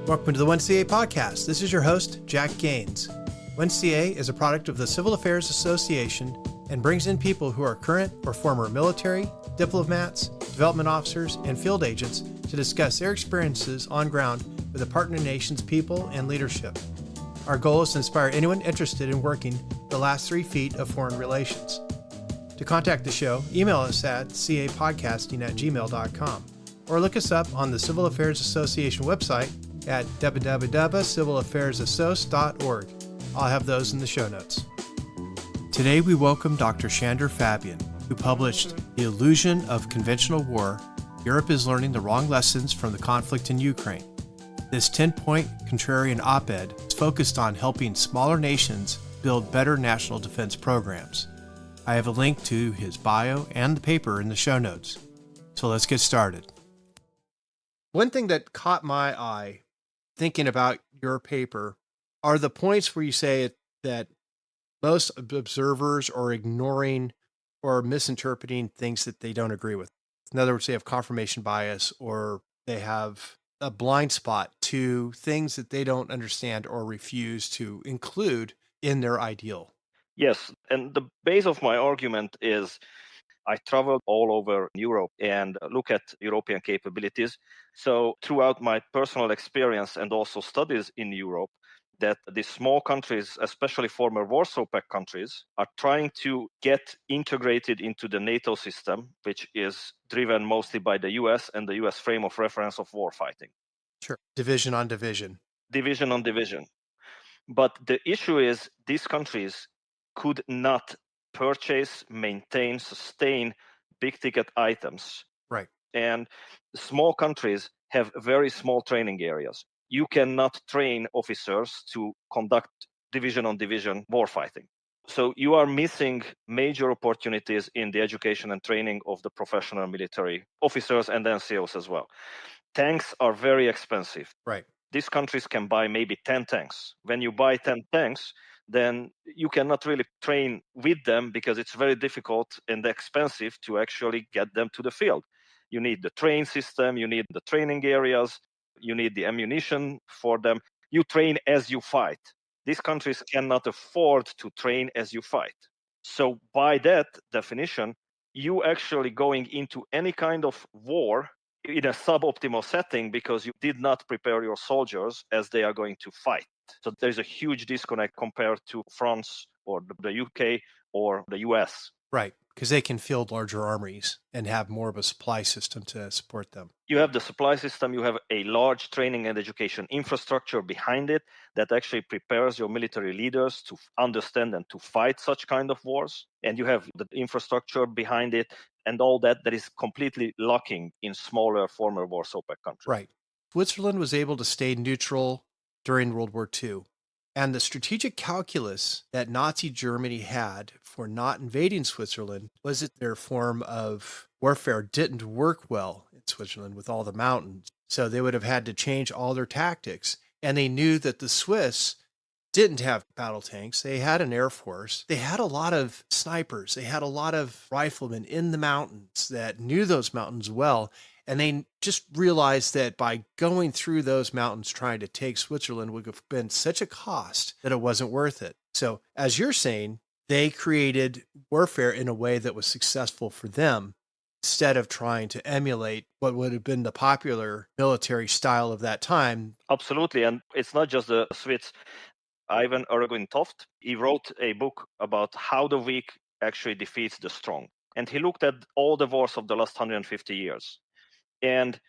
Welcome to the 1CA podcast. This is your host, Jack Gaines. 1CA is a product of the Civil Affairs Association and brings in people who are current or former military, diplomats, development officers, and field agents to discuss their experiences on ground with the partner nation's people and leadership. Our goal is to inspire anyone interested in working the last 3 feet of foreign relations. To contact the show, email us at capodcasting@gmail.com or look us up on the Civil Affairs Association website at www.civilaffairsassoc.org. I'll have those in the show notes. Today we welcome Doctor Sandor Fabian, who published The Illusion of Conventional War, Europe is Learning the Wrong Lessons from the Conflict in Ukraine. This 10-point contrarian op-ed is focused on helping smaller nations build better national defense programs. I have a link to his bio and the paper in the show notes. So let's get started. One thing that caught my eye thinking about your paper are the points where you say that most observers are ignoring or misinterpreting things that they don't agree with. In other words, they have confirmation bias or they have a blind spot to things that they don't understand or refuse to include in their ideal. Yes, and the base of my argument is I traveled all over Europe and look at European capabilities. So throughout my personal experience and also studies in Europe, that the small countries, especially former Warsaw Pact countries, are trying to get integrated into the NATO system, which is driven mostly by the US and the US frame of reference of warfighting. Sure. Division on division. Division on division. But the issue is these countries could not purchase, maintain, sustain big ticket items. Right. And small countries have very small training areas. You cannot train officers to conduct division on division warfighting. So you are missing major opportunities in the education and training of the professional military officers and NCOs as well. Tanks are very expensive. Right. These countries can buy maybe 10 tanks. When you buy 10 tanks, then you cannot really train with them because it's very difficult and expensive to actually get them to the field. You need the train system, you need the training areas, you need the ammunition for them. You train as you fight. These countries cannot afford to train as you fight. So by that definition, you actually going into any kind of war in a suboptimal setting because you did not prepare your soldiers as they are going to fight. So there's a huge disconnect compared to France or the UK or the US. Right, because they can field larger armies and have more of a supply system to support them. You have the supply system, you have a large training and education infrastructure behind it that actually prepares your military leaders to understand and to fight such kind of wars. And you have the infrastructure behind it and all that is completely lacking in smaller former Warsaw Pact countries. Right. Switzerland was able to stay neutral during World War II. And the strategic calculus that Nazi Germany had for not invading Switzerland was that their form of warfare didn't work well in Switzerland with all the mountains. So they would have had to change all their tactics. And they knew that the Swiss didn't have battle tanks. They had an air force. They had a lot of snipers. They had a lot of riflemen in the mountains that knew those mountains well. And they just realized that by going through those mountains trying to take Switzerland would have been such a cost that it wasn't worth it. So as you're saying, they created warfare in a way that was successful for them instead of trying to emulate what would have been the popular military style of that time. Absolutely. And it's not just the Swiss. Ivan Ergwin Toft, he wrote a book about how the weak actually defeats the strong. And he looked at all the wars of the last 150 years. And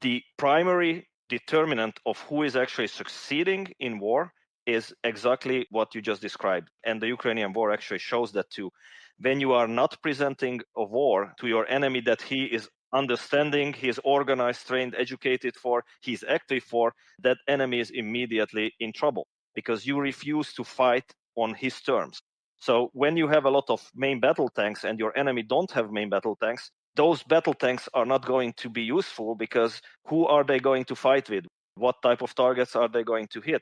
the primary determinant of who is actually succeeding in war is exactly what you just described. And the Ukrainian war actually shows that too. When you are not presenting a war to your enemy that he is understanding, he is organized, trained, educated for, he's active for, that enemy is immediately in trouble because you refuse to fight on his terms. So when you have a lot of main battle tanks and your enemy don't have main battle tanks, those battle tanks are not going to be useful because who are they going to fight with? What type of targets are they going to hit?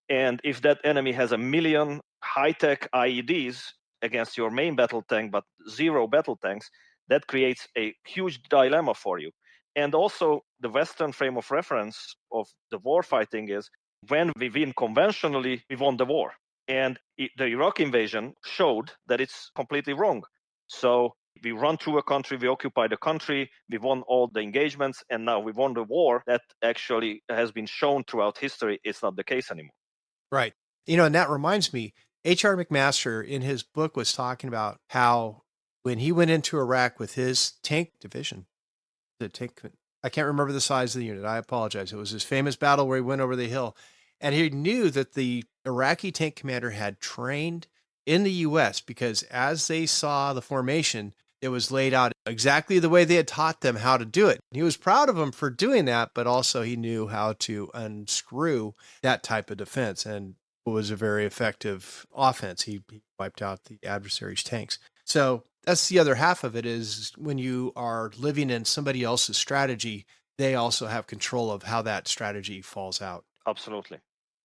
And if that enemy has 1 million high-tech IEDs against your main battle tank, but 0 battle tanks, that creates a huge dilemma for you. And also, the Western frame of reference of the war fighting is when we win conventionally, we won the war. And the Iraq invasion showed that it's completely wrong. So we run through a country, we occupy the country, we won all the engagements, and now we won the war. That actually has been shown throughout history. It's not the case anymore. Right. And that reminds me, H.R. McMaster in his book was talking about how when he went into Iraq with his tank division, the tank, I can't remember the size of the unit. I apologize. It was his famous battle where he went over the hill. And he knew that the Iraqi tank commander had trained in the U.S. because as they saw the formation, it was laid out exactly the way they had taught them how to do it. He was proud of them for doing that, but also he knew how to unscrew that type of defense. And it was a very effective offense. He wiped out the adversary's tanks. So that's the other half of it is when you are living in somebody else's strategy, they also have control of how that strategy falls out. Absolutely.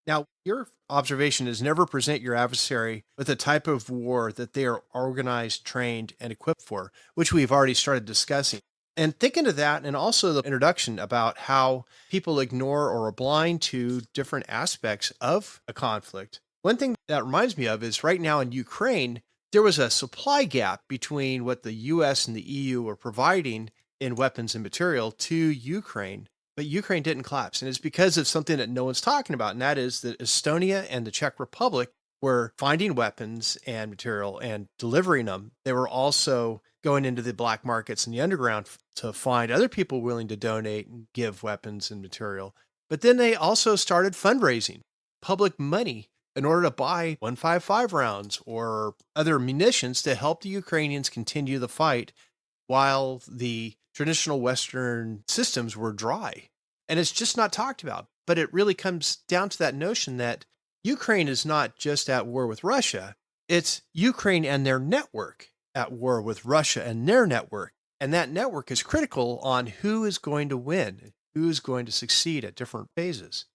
Now, your observation is never present your adversary with a type of war that they are organized, trained, and equipped for, which we've already started discussing. And thinking of that, and also the introduction about how people ignore or are blind to different aspects of a conflict. One thing that reminds me of is right now in Ukraine, there was a supply gap between what the US and the EU were providing in weapons and material to Ukraine. But Ukraine didn't collapse. And it's because of something that no one's talking about. And that is that Estonia and the Czech Republic were finding weapons and material and delivering them. They were also going into the black markets and the underground to find other people willing to donate and give weapons and material. But then they also started fundraising public money in order to buy 155 rounds or other munitions to help the Ukrainians continue the fight while the traditional Western systems were dry. And it's just not talked about. But it really comes down to that notion that Ukraine is not just at war with Russia, it's Ukraine and their network at war with Russia and their network. And that network is critical on who is going to win, who is going to succeed at different phases.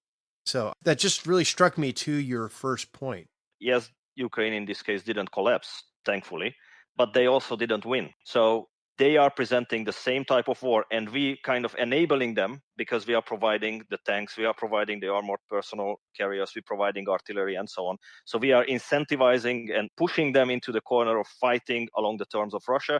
So that just really struck me to your first point. Yes, Ukraine in this case didn't collapse, thankfully, but they also didn't win. So they are presenting the same type of war, and we kind of enabling them because we are providing the tanks, we are providing the armored personnel carriers, we're providing artillery and so on. So we are incentivizing and pushing them into the corner of fighting along the terms of Russia.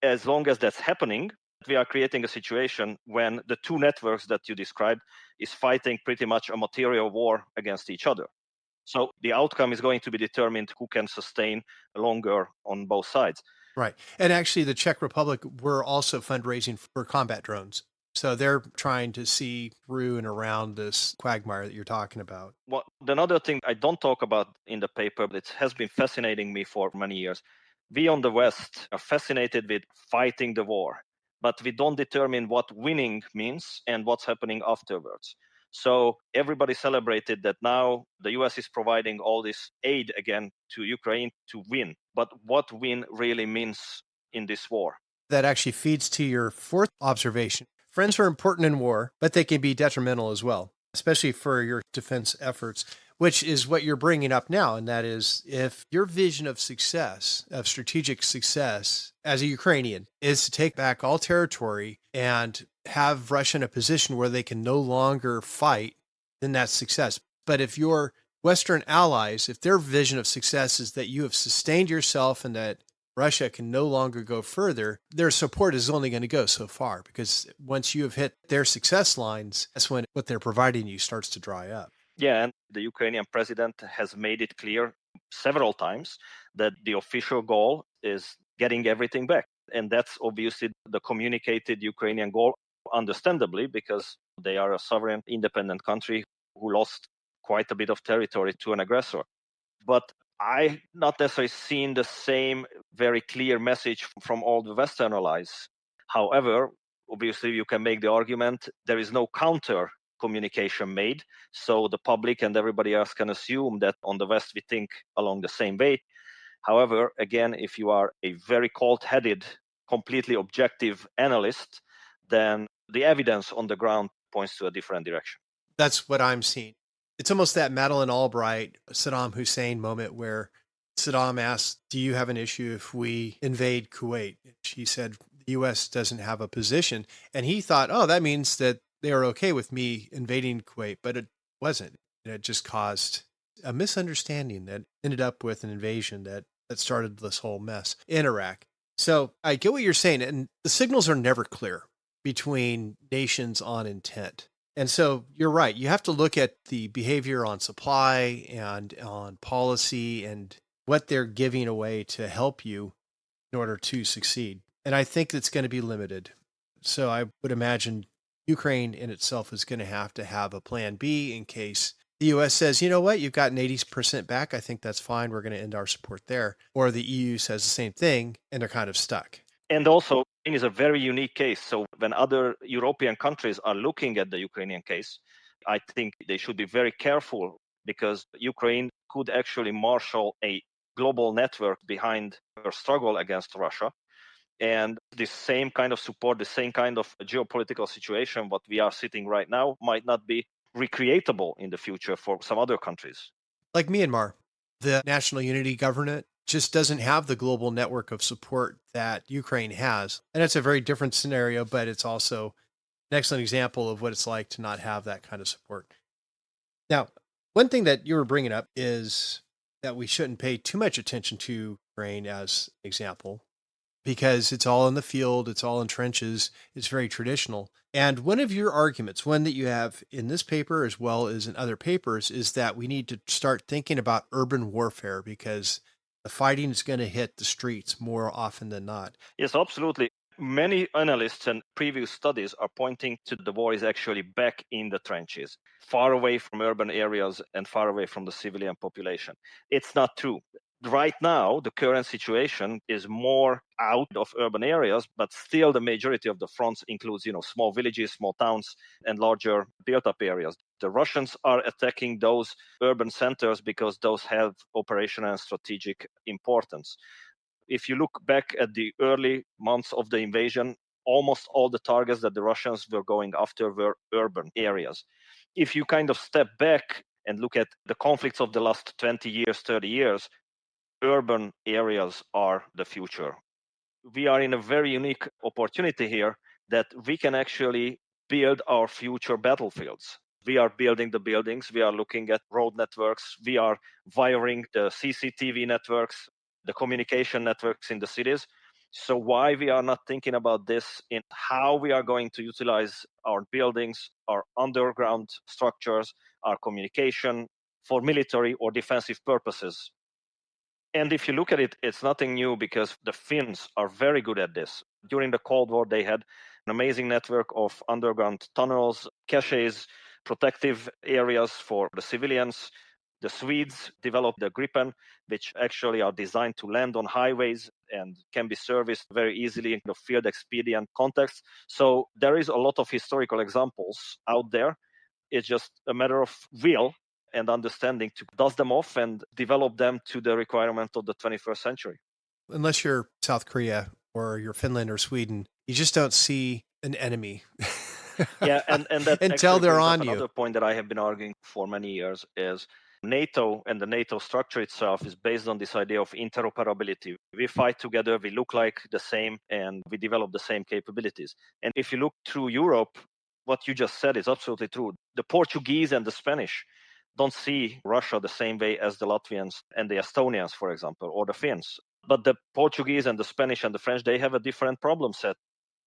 As long as that's happening, we are creating a situation when the two networks that you described is fighting pretty much a material war against each other. So the outcome is going to be determined who can sustain longer on both sides. Right. And actually, the Czech Republic were also fundraising for combat drones. So they're trying to see through and around this quagmire that you're talking about. Well, another thing I don't talk about in the paper, but it has been fascinating me for many years. We on the West are fascinated with fighting the war, but we don't determine what winning means and what's happening afterwards. So everybody celebrated that now the US is providing all this aid again to Ukraine to win. But what win really means in this war? That actually feeds to your fourth observation. Friends are important in war, but they can be detrimental as well, especially for your defense efforts, which is what you're bringing up now. And that is if your vision of success, of strategic success as a Ukrainian is to take back all territory and have Russia in a position where they can no longer fight, then that's success. But if your Western allies, if their vision of success is that you have sustained yourself and that Russia can no longer go further, their support is only going to go so far because once you have hit their success lines, that's when what they're providing you starts to dry up. Yeah, and the Ukrainian president has made it clear several times that the official goal is getting everything back. And that's obviously the communicated Ukrainian goal, understandably, because they are a sovereign, independent country who lost quite a bit of territory to an aggressor. But I not necessarily seen the same very clear message from all the Western allies. However, obviously you can make the argument there is no counter communication made, so the public and everybody else can assume that on the West we think along the same way. However, again, if you are a very cold-headed, completely objective analyst, then the evidence on the ground points to a different direction. That's what I'm seeing. It's almost that Madeleine Albright, Saddam Hussein moment where Saddam asked, do you have an issue if we invade Kuwait? She said, the U.S. doesn't have a position. And he thought, oh, that means that they are okay with me invading Kuwait, but it wasn't. And it just caused a misunderstanding that ended up with an invasion that started this whole mess in Iraq. So I get what you're saying, and the signals are never clear between nations on intent. And so you're right. You have to look at the behavior on supply and on policy and what they're giving away to help you in order to succeed. And I think it's going to be limited. So I would imagine Ukraine in itself is going to have a plan B in case the US says, you know what, you've gotten 80% back. I think that's fine. We're going to end our support there. Or the EU says the same thing and they're kind of stuck. And also, Ukraine is a very unique case. So when other European countries are looking at the Ukrainian case, I think they should be very careful because Ukraine could actually marshal a global network behind her struggle against Russia. And the same kind of support, the same kind of geopolitical situation, what we are sitting right now, might not be recreatable in the future for some other countries. Like Myanmar, the National Unity Government just doesn't have the global network of support that Ukraine has. And it's a very different scenario, but it's also an excellent example of what it's like to not have that kind of support. Now, one thing that you were bringing up is that we shouldn't pay too much attention to Ukraine as an example because it's all in the field, it's all in trenches, it's very traditional. And one of your arguments, one that you have in this paper as well as in other papers, is that we need to start thinking about urban warfare because the fighting is going to hit the streets more often than not. Yes, absolutely. Many analysts and previous studies are pointing to the war is actually back in the trenches, far away from urban areas and far away from the civilian population. It's not true. Right now, the current situation is more out of urban areas, but still the majority of the fronts includes, small villages, small towns, and larger built-up areas. The Russians are attacking those urban centers because those have operational and strategic importance. If you look back at the early months of the invasion, almost all the targets that the Russians were going after were urban areas. If you kind of step back and look at the conflicts of the last 20 years, 30 years, urban areas are the future. We are in a very unique opportunity here that we can actually build our future battlefields. We are building the buildings, we are looking at road networks, we are wiring the CCTV networks, the communication networks in the cities. So why we are not thinking about this in how we are going to utilize our buildings, our underground structures, our communication for military or defensive purposes? And if you look at it, it's nothing new because the Finns are very good at this. During the Cold War, they had an amazing network of underground tunnels, caches, protective areas for the civilians. The Swedes developed the Gripen, which actually are designed to land on highways and can be serviced very easily in the field expedient context. So there is a lot of historical examples out there. It's just a matter of will and understanding to dust them off and develop them to the requirement of the 21st century. Unless you're South Korea or you're Finland or Sweden, you just don't see an enemy. Yeah, and that until they're on you. Another point that I have been arguing for many years is NATO and the NATO structure itself is based on this idea of interoperability. We fight together, we look like the same, and we develop the same capabilities. And if you look through Europe, what you just said is absolutely true. The Portuguese and the Spanish don't see Russia the same way as the Latvians and the Estonians, for example, or the Finns. But the Portuguese and the Spanish and the French, they have a different problem set.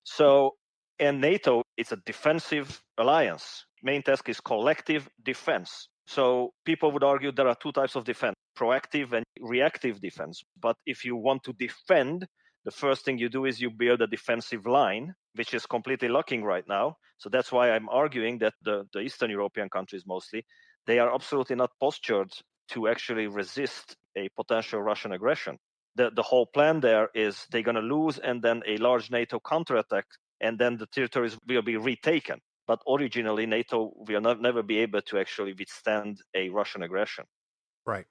So, in NATO, it's a defensive alliance. Main task is collective defense. So people would argue there are two types of defense, proactive and reactive defense. But if you want to defend, the first thing you do is you build a defensive line, which is completely lacking right now. So that's why I'm arguing that the Eastern European countries mostly, they are absolutely not postured to actually resist a potential Russian aggression. The whole plan there is they're going to lose and then a large NATO counterattack, and then the territories will be retaken. But originally, NATO will never be able to actually withstand a Russian aggression. Right.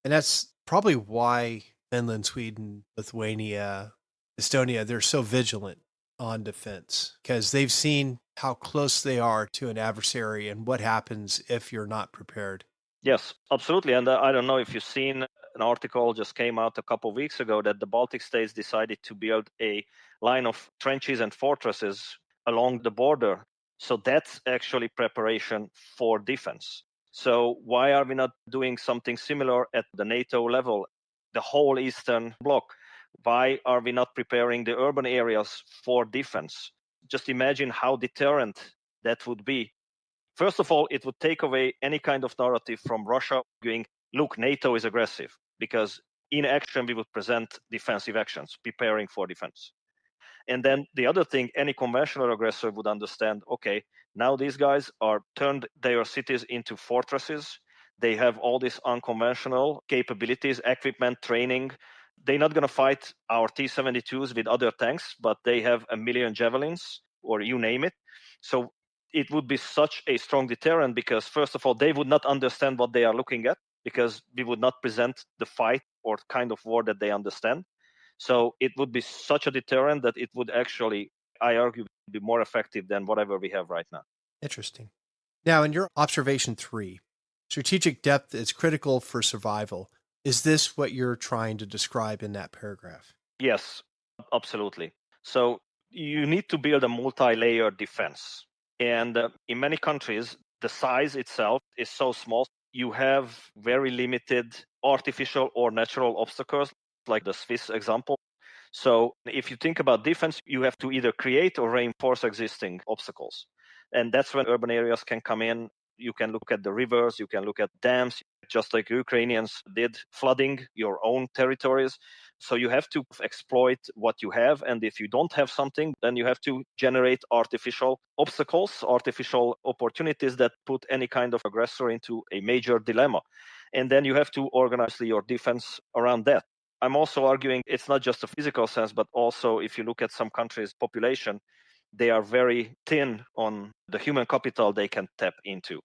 And that's probably why Finland, Sweden, Lithuania, Estonia, they're so vigilant on defense because they've seen how close they are to an adversary and what happens if you're not prepared. Yes, absolutely. And I don't know if you've seen An article just came out a couple of weeks ago that the Baltic states decided to build a line of trenches and fortresses along the border. So that's actually preparation for defense. So why are we not doing something similar at the NATO level, the whole Eastern Bloc? Why are we not preparing the urban areas for defense? Just imagine how deterrent that would be. First of all, it would take away any kind of narrative from Russia going, look, NATO is aggressive, because in action we would present defensive actions, preparing for defense. And then the other thing, any conventional aggressor would understand, okay, now these guys are turned their cities into fortresses. They have all these unconventional capabilities, equipment, training. They're not going to fight our T-72s with other tanks, but they have a million javelins or you name it. So it would be such a strong deterrent because, first of all, they would not understand what they are looking at because we would not present the fight or kind of war that they understand. So it would be such a deterrent that it would actually, I argue, be more effective than whatever we have right now. Interesting. Now, in your observation 3, strategic depth is critical for survival. Is this what you're trying to describe in that paragraph? Yes, absolutely. So you need to build a multi-layered defense. And in many countries, the size itself is so small, you have very limited artificial or natural obstacles, like the Swiss example. So if you think about defense, you have to either create or reinforce existing obstacles. And that's when urban areas can come in. You can look at the rivers, you can look at dams, just like Ukrainians did, flooding your own territories. So you have to exploit what you have. And if you don't have something, then you have to generate artificial obstacles, artificial opportunities that put any kind of aggressor into a major dilemma. And then you have to organize your defense around that. I'm also arguing it's not just a physical sense, but also if you look at some countries' population, they are very thin on the human capital they can tap into.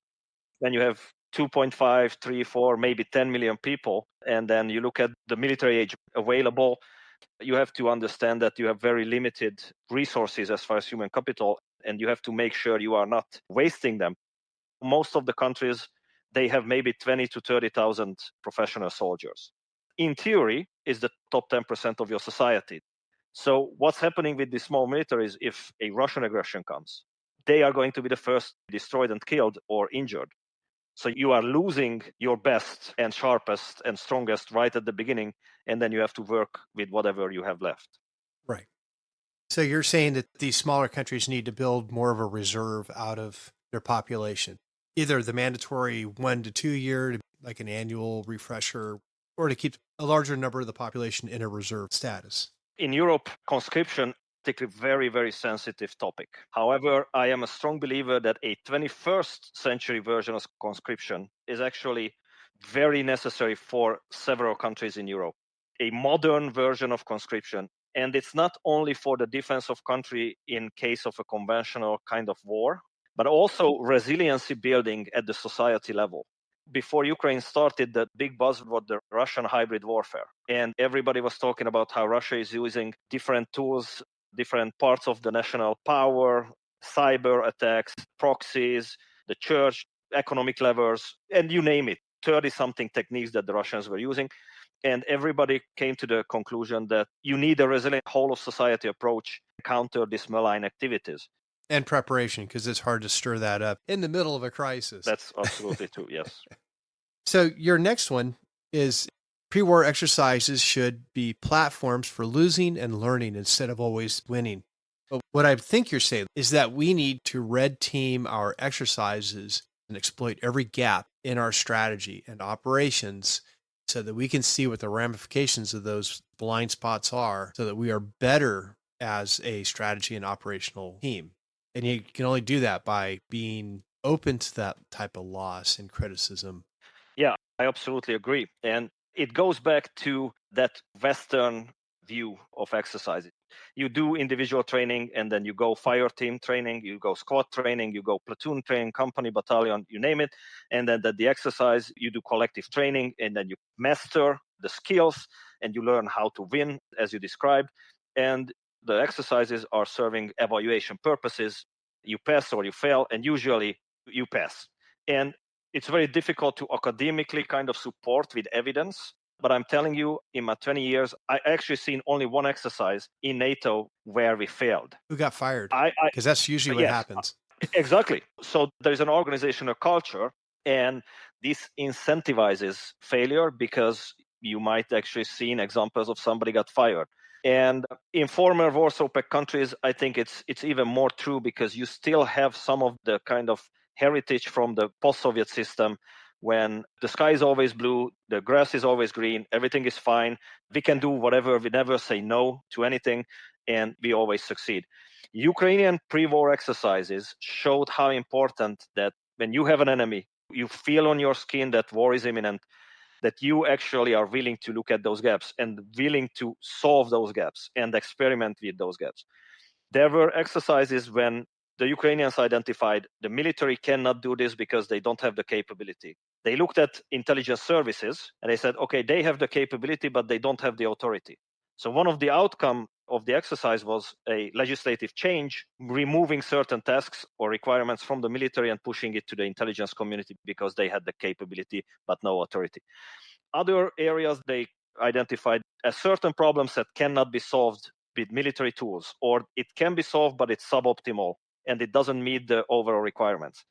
When you have 2.5, 3, 4, maybe 10 million people, and then you look at the military age available, you have to understand that you have very limited resources as far as human capital, and you have to make sure you are not wasting them. Most of the countries, they have maybe 20 to 30,000 professional soldiers. In theory, is the top 10% of your society. So what's happening with these small militaries if a Russian aggression comes? They are going to be the first destroyed and killed or injured. So you are losing your best and sharpest and strongest right at the beginning, and then you have to work with whatever you have left. Right. So you're saying that these smaller countries need to build more of a reserve out of their population, either the mandatory 1 to 2 year, like an annual refresher, or to keep a larger number of the population in a reserve status. In Europe, conscription is a very, very sensitive topic. However, I am a strong believer that a 21st century version of conscription is actually very necessary for several countries in Europe. A modern version of conscription. And it's not only for the defense of country in case of a conventional kind of war, but also resiliency building at the society level. Before Ukraine started, the big buzz was the Russian hybrid warfare. And everybody was talking about how Russia is using different tools, different parts of the national power, cyber attacks, proxies, the church, economic levers, and you name it, 30-something techniques that the Russians were using. And everybody came to the conclusion that you need a resilient whole of society approach to counter these malign activities. And preparation, because it's hard to stir that up in the middle of a crisis. That's absolutely true, yes. So your next one is pre-war exercises should be platforms for losing and learning instead of always winning. But what I think you're saying is that we need to red team our exercises and exploit every gap in our strategy and operations so that we can see what the ramifications of those blind spots are so that we are better as a strategy and operational team. And you can only do that by being open to that type of loss and criticism. Yeah, I absolutely agree. And it goes back to that Western view of exercise. You do individual training and then you go fire team training, you go squad training, you go platoon training, company, battalion, you name it. And then the exercise, you do collective training and then you master the skills and you learn how to win, as you described. And the exercises are serving evaluation purposes. You pass or you fail, and usually you pass. And it's very difficult to academically kind of support with evidence But I'm telling you, in my 20 years, I actually seen only one exercise in NATO where we failed. Who got fired? I Because that's usually what yes, happens. exactly. So there's an organizational culture, and this incentivizes failure because you might actually seen examples of somebody got fired. And in former Warsaw Pact countries, I think it's even more true because you still have some of the kind of heritage from the post-Soviet system when the sky is always blue, the grass is always green, everything is fine, we can do whatever, we never say no to anything, and we always succeed. Ukrainian pre-war exercises showed how important that when you have an enemy, you feel on your skin that war is imminent, that you actually are willing to look at those gaps and willing to solve those gaps and experiment with those gaps. There were exercises when the Ukrainians identified the military cannot do this because they don't have the capability. They looked at intelligence services and they said, okay, they have the capability, but they don't have the authority. So one of the outcome of the exercise was a legislative change, removing certain tasks or requirements from the military and pushing it to the intelligence community because they had the capability but no authority. Other areas they identified as certain problems that cannot be solved with military tools, or it can be solved, but it's suboptimal and it doesn't meet the overall requirements.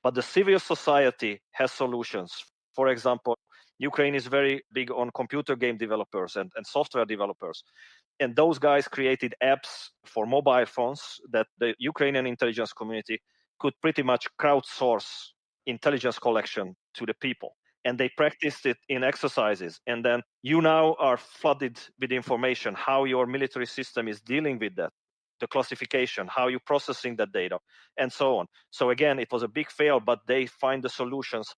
But the civil society has solutions. For example, Ukraine is very big on computer game developers and software developers. And those guys created apps for mobile phones that the Ukrainian intelligence community could pretty much crowdsource intelligence collection to the people. And they practiced it in exercises. And then you now are flooded with information, how your military system is dealing with that, the classification, how you're processing that data, and so on. So again, it was a big fail, but they find the solutions.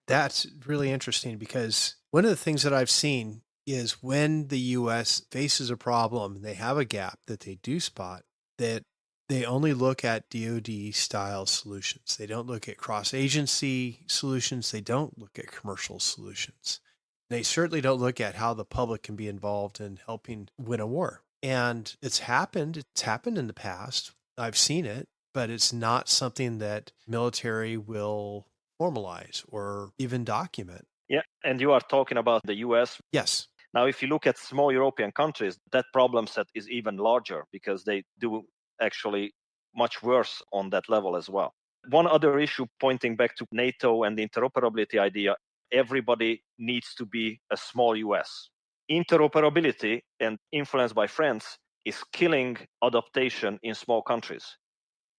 That's really interesting because one of the things that I've seen is when the US faces a problem and they have a gap that they do spot, that they only look at DoD style solutions. They don't look at cross agency solutions. They don't look at commercial solutions. They certainly don't look at how the public can be involved in helping win a war. And it's happened. It's happened in the past. I've seen it, but it's not something that military will formalize or even document. Yeah, and you are talking about the US. Yes. Now, if you look at small European countries, that problem set is even larger because they do actually much worse on that level as well. One other issue pointing back to NATO and the interoperability idea, everybody needs to be a small US. Interoperability and influence by friends is killing adaptation in small countries.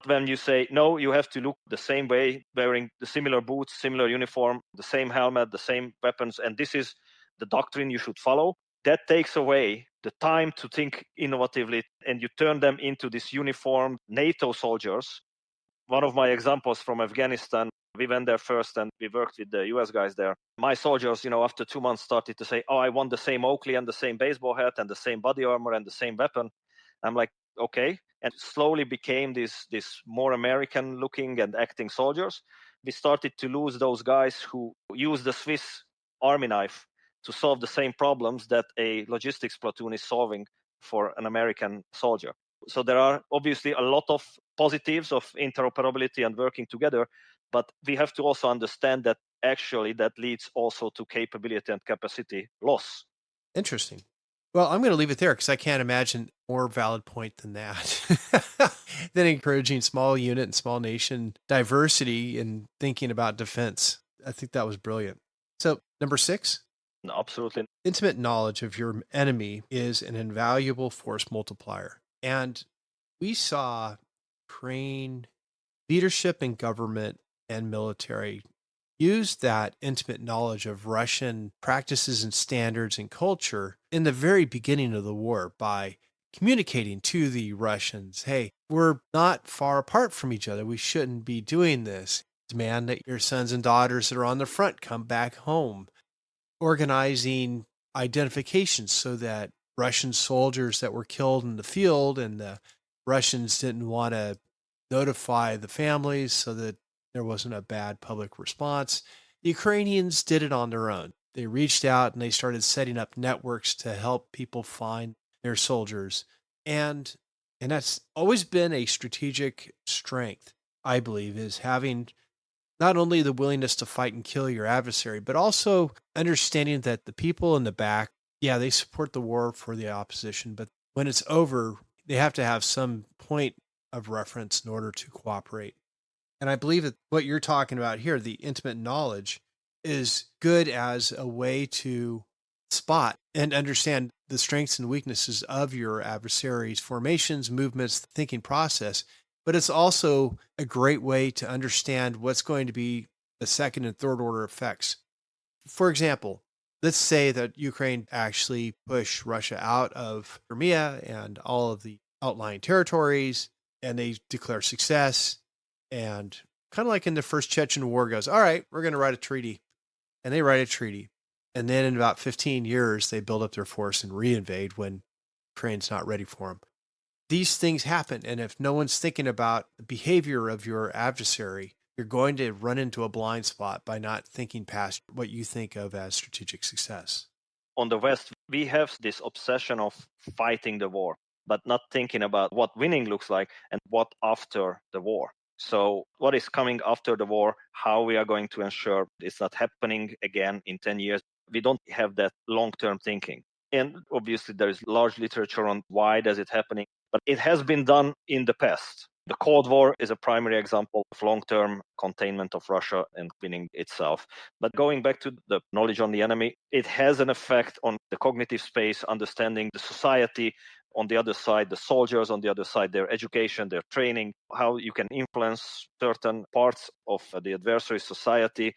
When you say, no, you have to look the same way, wearing the similar boots, similar uniform, the same helmet, the same weapons, and this is the doctrine you should follow, that takes away the time to think innovatively, and you turn them into these uniformed NATO soldiers. One of my examples from Afghanistan, we went there first and we worked with the US guys there. My soldiers, after 2 months started to say, oh, I want the same Oakley and the same baseball hat and the same body armor and the same weapon. I'm like, okay. And slowly became this more American looking and acting soldiers. We started to lose those guys who use the Swiss army knife to solve the same problems that a logistics platoon is solving for an American soldier. So there are obviously a lot of positives of interoperability and working together, but we have to also understand that actually that leads also to capability and capacity loss. Interesting. Well, I'm going to leave it there because I can't imagine a more valid point than that. Than encouraging small unit and small nation diversity in thinking about defense. I think that was brilliant. So, number 6. Absolutely. Intimate knowledge of your enemy is an invaluable force multiplier. And we saw Ukraine leadership and government and military use that intimate knowledge of Russian practices and standards and culture in the very beginning of the war by communicating to the Russians, hey, we're not far apart from each other. We shouldn't be doing this. Demand that your sons and daughters that are on the front come back home. Organizing identifications so that Russian soldiers that were killed in the field and the Russians didn't want to notify the families so that there wasn't a bad public response. The Ukrainians did it on their own. They reached out and they started setting up networks to help people find their soldiers. And that's always been a strategic strength, I believe, is having not only the willingness to fight and kill your adversary, but also understanding that the people in the back, yeah, they support the war for the opposition, but when it's over, they have to have some point of reference in order to cooperate. And I believe that what you're talking about here, the intimate knowledge, is good as a way to spot and understand the strengths and weaknesses of your adversary's formations, movements, thinking process. But it's also a great way to understand what's going to be the second and third order effects. For example, let's say that Ukraine actually push Russia out of Crimea and all of the outlying territories, and they declare success. And kind of like in the first Chechen war goes, all right, we're going to write a treaty. And they write a treaty. And then in about 15 years, they build up their force and reinvade when Ukraine's not ready for them. These things happen. And if no one's thinking about the behavior of your adversary, you're going to run into a blind spot by not thinking past what you think of as strategic success. On the West, we have this obsession of fighting the war, but not thinking about what winning looks like and what after the war. So what is coming after the war, how we are going to ensure it's not happening again in 10 years. We don't have that long-term thinking. And obviously there is large literature on why does it happening, but it has been done in the past. The Cold War is a primary example of long-term containment of Russia and winning itself. But going back to the knowledge on the enemy, it has an effect on the cognitive space, understanding the society on the other side, the soldiers on the other side, their education, their training, how you can influence certain parts of the adversary society.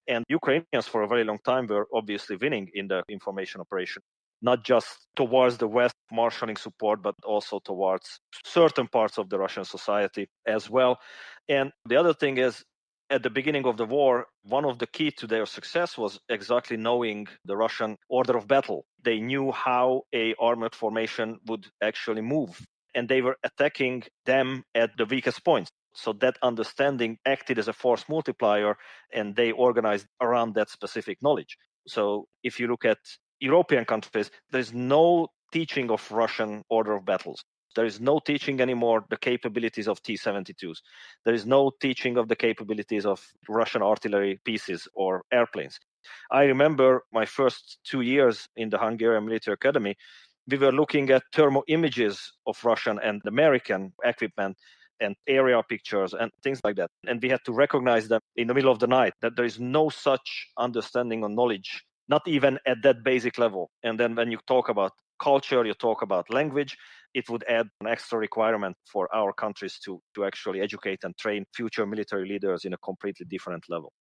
And Ukrainians for a very long time were obviously winning in the information operation, not just towards the West marshalling support, but also towards certain parts of the Russian society as well. And the other thing is, at the beginning of the war, one of the key to their success was exactly knowing the Russian order of battle. They knew how a armored formation would actually move, and they were attacking them at the weakest points. So that understanding acted as a force multiplier, and they organized around that specific knowledge. So if you look at European countries, there is no teaching of Russian order of battles. There is no teaching anymore the capabilities of T-72s. There is no teaching of the capabilities of Russian artillery pieces or airplanes. I remember my first 2 years in the Hungarian Military Academy, we were looking at thermal images of Russian and American equipment and area pictures and things like that. And we had to recognize them in the middle of the night, that there is no such understanding or knowledge, not even at that basic level. And then when you talk about culture, you talk about language, it would add an extra requirement for our countries to actually educate and train future military leaders in a completely different level.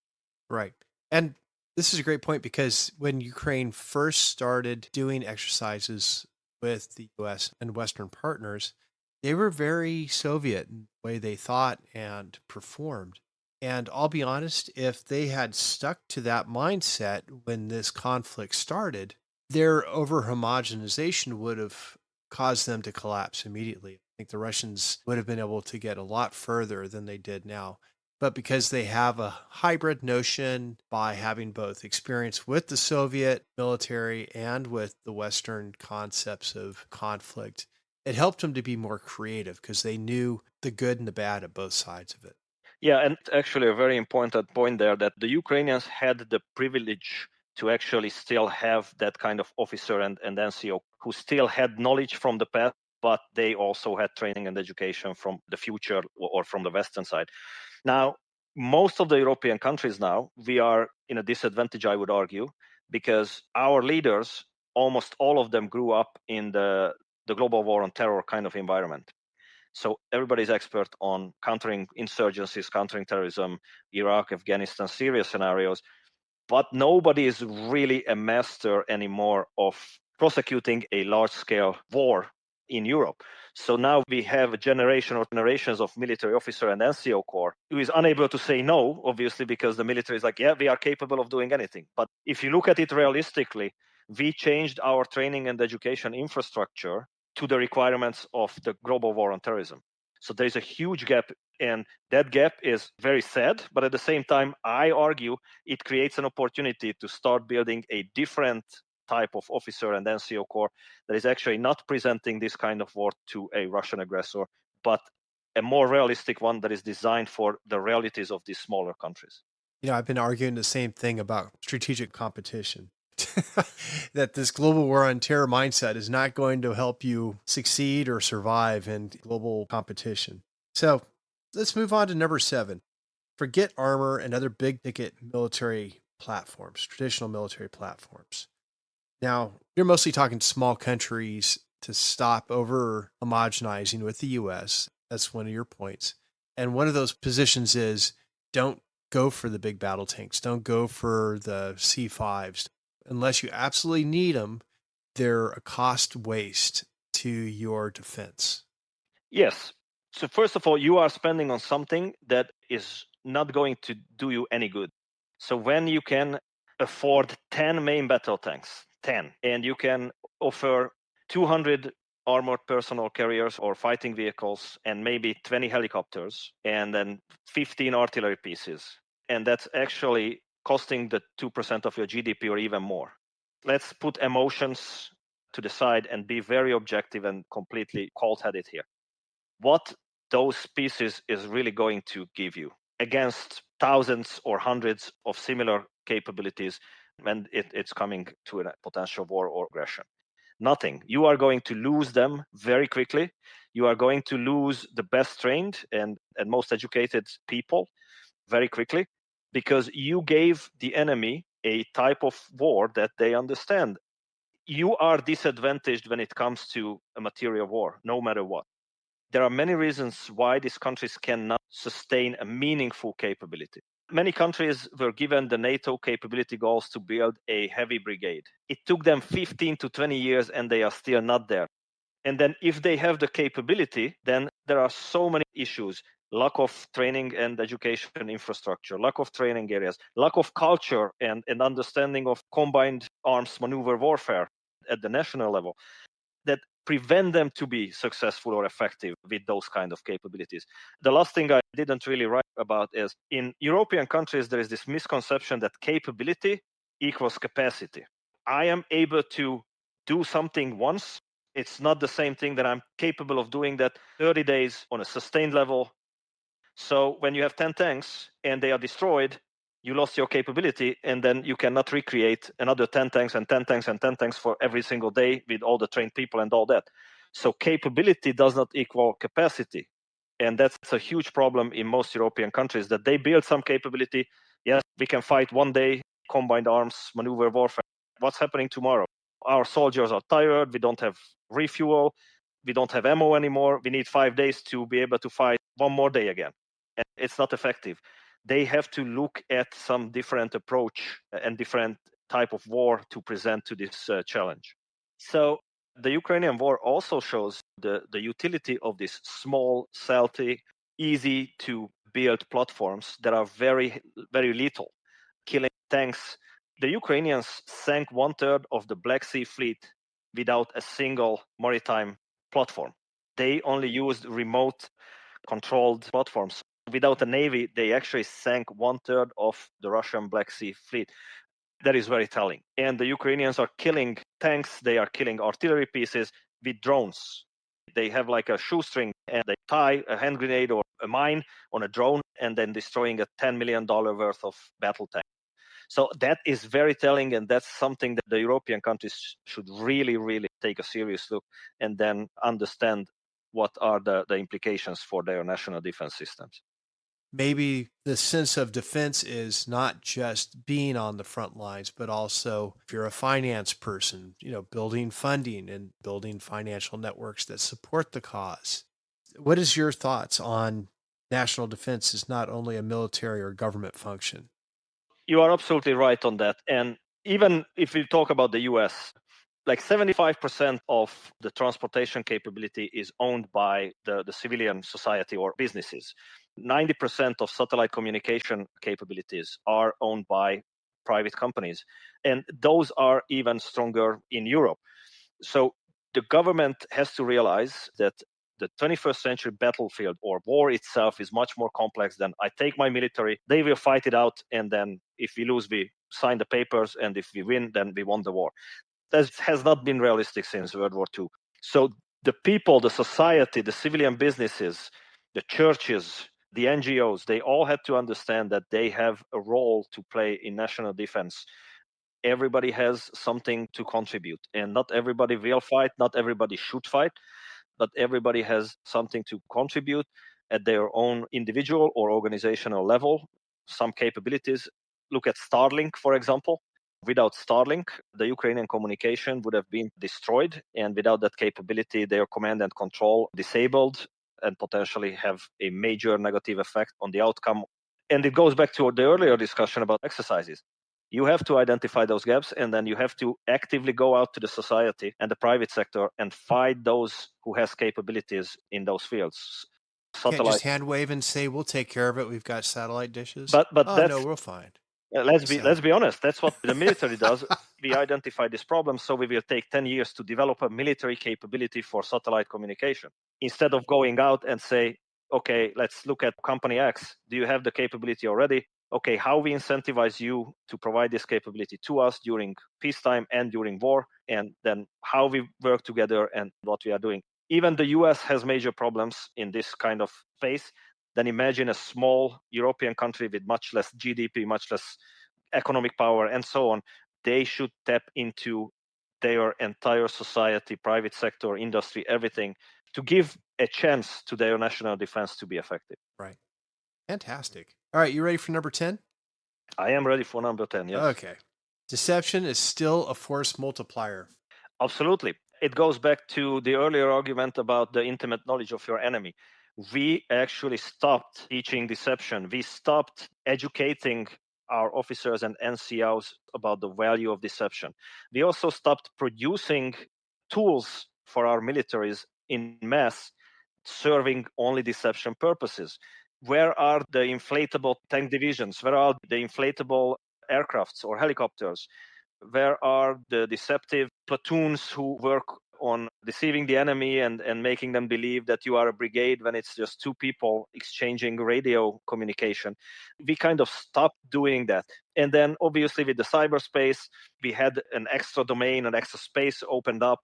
Right. And this is a great point because when Ukraine first started doing exercises with the US and Western partners, they were very Soviet in the way they thought and performed. And I'll be honest, if they had stuck to that mindset when this conflict started, their over homogenization would have caused them to collapse immediately. I think the Russians would have been able to get a lot further than they did now. But because they have a hybrid notion by having both experience with the Soviet military and with the Western concepts of conflict, it helped them to be more creative because they knew the good and the bad of both sides of it. Yeah, and actually a very important point there that the Ukrainians had the privilege to actually still have that kind of officer and NCO who still had knowledge from the past, but they also had training and education from the future or from the Western side. Now, most of the European countries now, we are in a disadvantage, I would argue, because our leaders, almost all of them grew up in the global war on terror kind of environment. So everybody's expert on countering insurgencies, countering terrorism, Iraq, Afghanistan, Syria scenarios, but nobody is really a master anymore of prosecuting a large-scale war in Europe. So now we have a generation or generations of military officer and NCO corps who is unable to say no, obviously, because the military is like, yeah, we are capable of doing anything. But if you look at it realistically, we changed our training and education infrastructure to the requirements of the global war on terrorism. So there's a huge gap, and that gap is very sad. But at the same time, I argue it creates an opportunity to start building a different type of officer and NCO corps that is actually not presenting this kind of war to a Russian aggressor, but a more realistic one that is designed for the realities of these smaller countries. I've been arguing the same thing about strategic competition. That this global war on terror mindset is not going to help you succeed or survive in global competition. So let's move on to number 7. Forget armor and other big ticket military platforms, traditional military platforms. Now, you're mostly talking small countries to stop over homogenizing with the US. That's one of your points. And one of those positions is don't go for the big battle tanks. Don't go for the C5s. Unless you absolutely need them, they're a cost waste to your defense. Yes. So first of all, you are spending on something that is not going to do you any good. So when you can afford 10 main battle tanks, 10, and you can offer 200 armored personnel carriers or fighting vehicles and maybe 20 helicopters and then 15 artillery pieces, and that's actually costing the 2% of your GDP or even more. Let's put emotions to the side and be very objective and completely cold-headed here. What those pieces is really going to give you against thousands or hundreds of similar capabilities when it's coming to a potential war or aggression? Nothing. You are going to lose them very quickly. You are going to lose the best trained and most educated people very quickly because you gave the enemy a type of war that they understand. You are disadvantaged when it comes to a material war, no matter what. There are many reasons why these countries cannot sustain a meaningful capability. Many countries were given the NATO capability goals to build a heavy brigade. It took them 15 to 20 years and they are still not there. And then if they have the capability, then there are so many issues: lack of training and education infrastructure, lack of training areas, lack of culture and understanding of combined arms maneuver warfare at the national level, that prevent them to be successful or effective with those kind of capabilities. The last thing I didn't really write about is in European countries, there is this misconception that capability equals capacity. I am able to do something once. It's not the same thing that I'm capable of doing that 30 days on a sustained level. So when you have 10 tanks and they are destroyed, you lost your capability, and then you cannot recreate another 10 tanks and 10 tanks and 10 tanks for every single day with all the trained people and all that. So capability does not equal capacity. And that's a huge problem in most European countries, that they build some capability. Yes, we can fight one day, combined arms, maneuver warfare. What's happening tomorrow? Our soldiers are tired. We don't have refuel. We don't have ammo anymore. We need 5 days to be able to fight one more day again. And it's not effective. They have to look at some different approach and different type of war to present to this challenge. So the Ukrainian war also shows the utility of these small, stealthy, easy to build platforms that are very, very lethal, killing tanks. The Ukrainians sank 1/3 of the Black Sea fleet without a single maritime platform. They only used remote controlled platforms. Without a navy, they actually sank 1/3 of the Russian Black Sea fleet. That is very telling. And the Ukrainians are killing tanks, they are killing artillery pieces with drones. They have like a shoestring and they tie a hand grenade or a mine on a drone and then destroying a $10 million worth of battle tank. So that is very telling, and that's something that the European countries should really, really take a serious look and then understand what are the implications for their national defense systems. Maybe the sense of defense is not just being on the front lines, but also if you're a finance person, building funding and building financial networks that support the cause. What is your thoughts on national defense as not only a military or government function? You are absolutely right on that. And even if we talk about the US, like 75% of the transportation capability is owned by the civilian society or businesses. 90% of satellite communication capabilities are owned by private companies. And those are even stronger in Europe. So the government has to realize that the 21st century battlefield or war itself is much more complex than I take my military, they will fight it out, and then if we lose, we sign the papers, and if we win, then we won the war. That has not been realistic since World War II. So the people, the society, the civilian businesses, the churches, the NGOs, they all had to understand that they have a role to play in national defense. Everybody has something to contribute, and not everybody will fight, not everybody should fight, but everybody has something to contribute at their own individual or organizational level, some capabilities. Look at Starlink, for example. Without Starlink, the Ukrainian communication would have been destroyed, and without that capability, their command and control disabled and potentially have a major negative effect on the outcome. And it goes back to the earlier discussion about exercises. You have to identify those gaps, and then you have to actively go out to the society and the private sector and find those who has capabilities in those fields. Can't just hand wave and say, we'll take care of it. We've got satellite dishes. But oh, that's, no, we'll find. Let's be honest. That's what the military does. We identify this problem, so we will take 10 years to develop a military capability for satellite communication. Instead of going out and say, okay, let's look at company X. Do you have the capability already? Okay, how we incentivize you to provide this capability to us during peacetime and during war, and then how we work together and what we are doing. Even the US has major problems in this kind of space. Then imagine a small European country with much less GDP, much less economic power, and so on. They should tap into their entire society, private sector, industry, everything, to give a chance to their national defense to be effective. Right. Fantastic. All right, you ready for number 10? I am ready for number 10, yes. Okay. Deception is still a force multiplier. Absolutely. It goes back to the earlier argument about the intimate knowledge of your enemy. We actually stopped teaching deception. We stopped educating our officers and NCOs about the value of deception. We also stopped producing tools for our militaries in mass serving only deception purposes. Where are the inflatable tank divisions? Where are the inflatable aircrafts or helicopters? Where are the deceptive platoons who work on deceiving the enemy and making them believe that you are a brigade when it's just two people exchanging radio communication? We kind of stopped doing that. And then obviously with the cyberspace, we had an extra domain, an extra space opened up.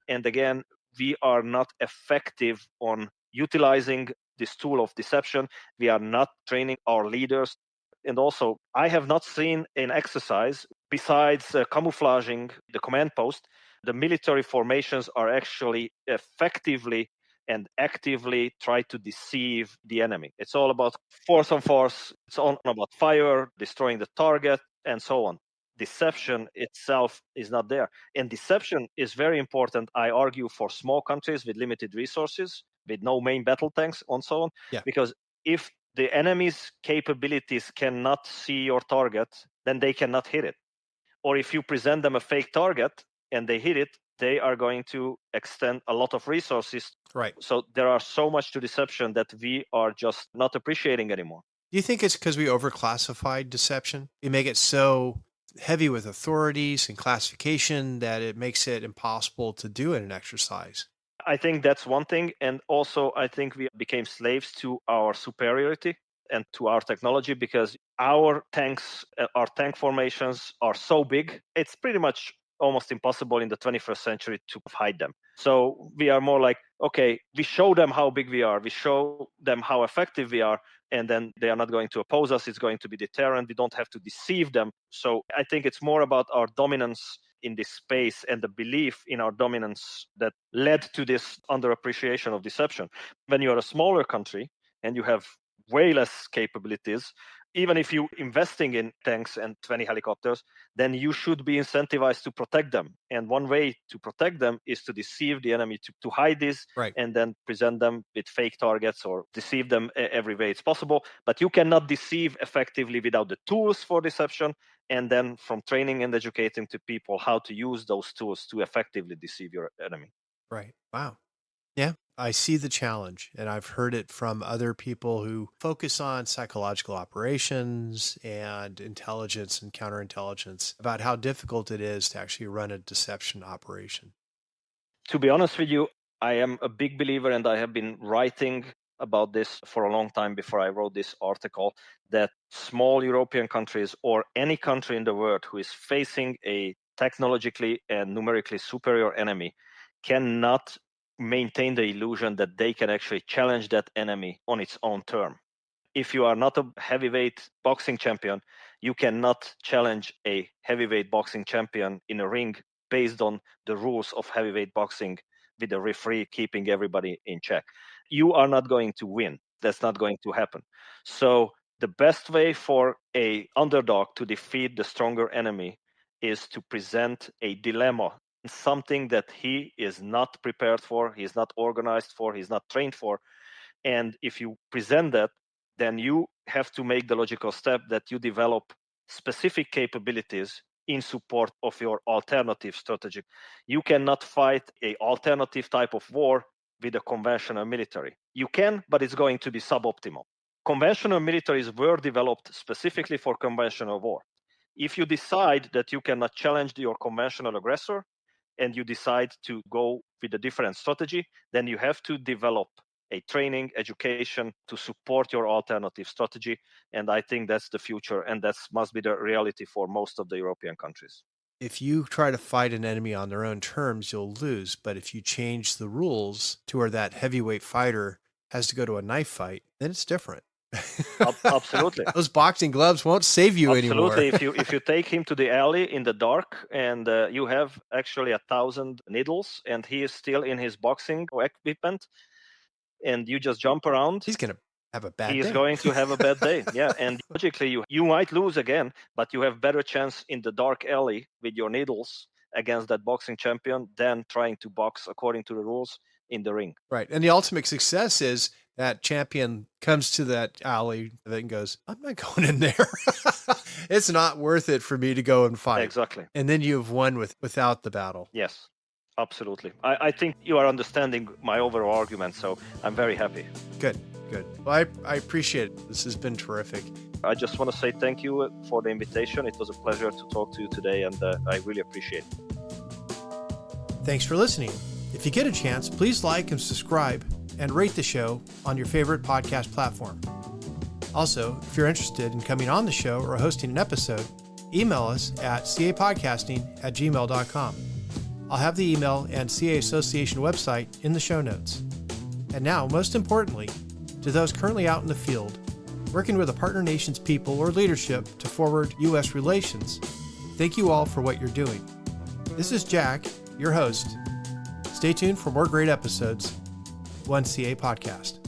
And again, we are not effective on utilizing this tool of deception. We are not training our leaders. And also, I have not seen an exercise besides camouflaging the command post. The military formations are actually effectively and actively try to deceive the enemy. It's all about force on force. It's all about fire, destroying the target, and so on. Deception itself is not there. And deception is very important, I argue, for small countries with limited resources, with no main battle tanks, and so on. Yeah. Because if the enemy's capabilities cannot see your target, then they cannot hit it. Or if you present them a fake target and they hit it, they are going to extend a lot of resources. Right. So there are so much to deception that we are just not appreciating anymore. Do you think it's because we overclassified deception? We make it so heavy with authorities and classification that it makes it impossible to do in an exercise? I think that's one thing. And also, I think we became slaves to our superiority and to our technology because our tanks, our tank formations are so big. It's pretty much almost impossible in the 21st century to hide them. So we are more like, okay, we show them how big we are. We show them how effective we are. And then they are not going to oppose us. It's going to be deterrent. We don't have to deceive them. So I think it's more about our dominance in this space and the belief in our dominance that led to this underappreciation of deception. When you're a smaller country and you have way less capabilities, even if you're investing in tanks and 20 helicopters, then you should be incentivized to protect them. And one way to protect them is to deceive the enemy, to hide this, right, and then present them with fake targets or deceive them every way it's possible. But you cannot deceive effectively without the tools for deception, and then from training and educating to people how to use those tools to effectively deceive your enemy. Right. Wow. Yeah, I see the challenge, and I've heard it from other people who focus on psychological operations and intelligence and counterintelligence about how difficult it is to actually run a deception operation. To be honest with you, I am a big believer, and I have been writing about this for a long time before I wrote this article, that small European countries or any country in the world who is facing a technologically and numerically superior enemy cannot maintain the illusion that they can actually challenge that enemy on its own term. if you are not a heavyweight boxing champion, you cannot challenge a heavyweight boxing champion in a ring based on the rules of heavyweight boxing with the referee keeping everybody in check. You are not going to win. That's not going to happen. So the best way for a underdog to defeat the stronger enemy is to present a dilemma, something that he is not prepared for, he's not organized for, he's not trained for. And if you present that, then you have to make the logical step that you develop specific capabilities in support of your alternative strategy. You cannot fight an alternative type of war with a conventional military. You can, but it's going to be suboptimal. Conventional militaries were developed specifically for conventional war. If you decide that you cannot challenge your conventional aggressor and you decide to go with a different strategy, then you have to develop a training, education to support your alternative strategy. And I think that's the future, and that must be the reality for most of the European countries. If you try to fight an enemy on their own terms, you'll lose. But if you change the rules to where that heavyweight fighter has to go to a knife fight, then it's different. Absolutely. Those boxing gloves won't save you anymore. Absolutely. If you take him to the alley in the dark and you have actually 1,000 needles and he is still in his boxing equipment and you just jump around, he's going to have a bad day. He's going to have a bad day. Yeah. And logically, you might lose again, but you have better chance in the dark alley with your needles against that boxing champion than trying to box according to the rules in the ring. Right. And the ultimate success is that champion comes to that alley and goes, I'm not going in there. It's not worth it for me to go and fight. Exactly. And then you've won without the battle. Yes, absolutely. I think you are understanding my overall argument, so I'm very happy. Good. Well, I appreciate it. This has been terrific. I just want to say thank you for the invitation. It was a pleasure to talk to you today, and I really appreciate it. Thanks for listening. If you get a chance, please like and subscribe and rate the show on your favorite podcast platform. Also, if you're interested in coming on the show or hosting an episode, email us at capodcasting@gmail.com. I'll have the email and CA Association website in the show notes. And now, most importantly, to those currently out in the field, working with a partner nation's people or leadership to forward U.S. relations, thank you all for what you're doing. This is Jack, your host. Stay tuned for more great episodes. One CA Podcast.